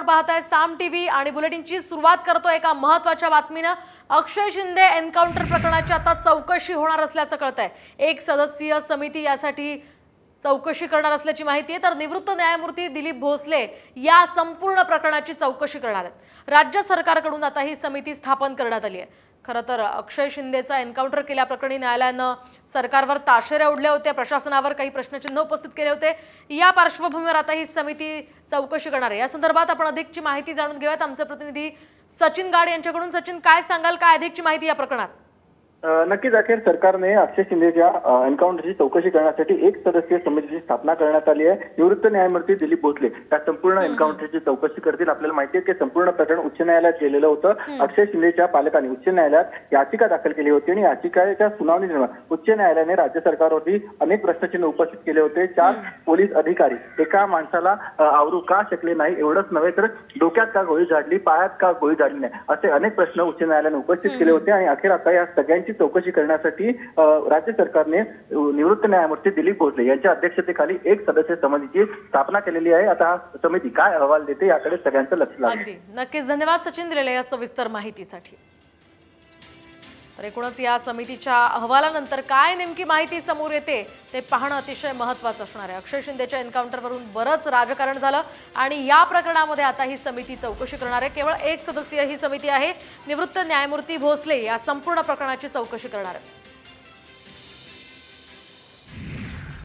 पाहताय साम टीव्ही आणि बुलेटिनची सुरुवात करतोय एका महत्त्वाच्या बातमीने। अक्षय शिंदे एन्काउंटर प्रकरणाची आता चौकशी होणार असल्याचं कळतंय। एक सदस्यीय समिती यासाठी चौकशी करणार असल्याची माहिती आहे। तर निवृत्त न्यायमूर्ती दिलीप भोसले या संपूर्ण प्रकरणाची चौकशी करणार आहेत। राज्य सरकारकडून आता ही समिती स्थापन करण्यात आली आहे। खरं तर अक्षय शिंदेचा एन्काउंटर केल्याप्रकरणी न्यायालयानं सरकारवर ताशेरे ओढले होते, प्रशासनावर काही प्रश्नचिन्ह उपस्थित केले होते। या पार्श्वभूमीवर आता ही समिती चौकशी करणार आहे। या संदर्भात आपण अधिकची माहिती जाणून घेऊयात आमचे प्रतिनिधी सचिन गाड यांच्याकडून। सचिन, काय सांगाल, काय अधिकची माहिती या प्रकरणात? नक्कीच अखेर सरकारने अक्षय शिंदेच्या एन्काउंटरची चौकशी करण्यासाठी एक सदस्यीय समितीची स्थापना करण्यात आली आहे। निवृत्त न्यायमूर्ती दिलीप भोसले त्या संपूर्ण एन्काउंटरची चौकशी करतील। आपल्याला माहिती आहे की संपूर्ण प्रकरण उच्च न्यायालयात गेलेलं होतं। अक्षय शिंदेच्या पालकांनी उच्च न्यायालयात याचिका दाखल केली होती आणि याचिकेच्या सुनावणी दरम्यान उच्च न्यायालयाने राज्य सरकारवरती अनेक प्रश्नचिन्ह उपस्थित केले होते। 4 पोलीस अधिकारी एका माणसाला आवरू का शकले नाही, एवढंच नव्हे तर डोक्यात का गोळी झाडली, पायात का गोळी झाडली नाही, असे अनेक प्रश्न उच्च न्यायालयाने उपस्थित केले होते। आणि अखेर आता या सगळ्यांची चौकशी करण्यासाठी राज्य सरकारने निवृत्त न्यायमूर्ती दिलीप भोसले यांच्या अध्यक्षतेखाली एक सदस्यीय समितीची स्थापना केलेली आहे। आता हा समिती काय अहवाल देते याकडे सगळ्यांचं लक्ष लागेल। नक्कीच धन्यवाद सचिन दिलेल्या या सविस्तर माहितीसाठी। तर एकूणच या समितीच्या अहवालानंतर काय नेमकी माहिती समोर येते ते पाहणं अतिशय महत्त्वाचं असणार आहे। अक्षय शिंदेच्या एन्काउंटरवरून बरंच राजकारण झालं आणि या प्रकरणामध्ये आता ही समिती चौकशी करणार आहे। केवळ एक सदस्यीय ही समिती आहे। निवृत्त न्यायमूर्ती भोसले या संपूर्ण प्रकरणाची चौकशी करणार आहे।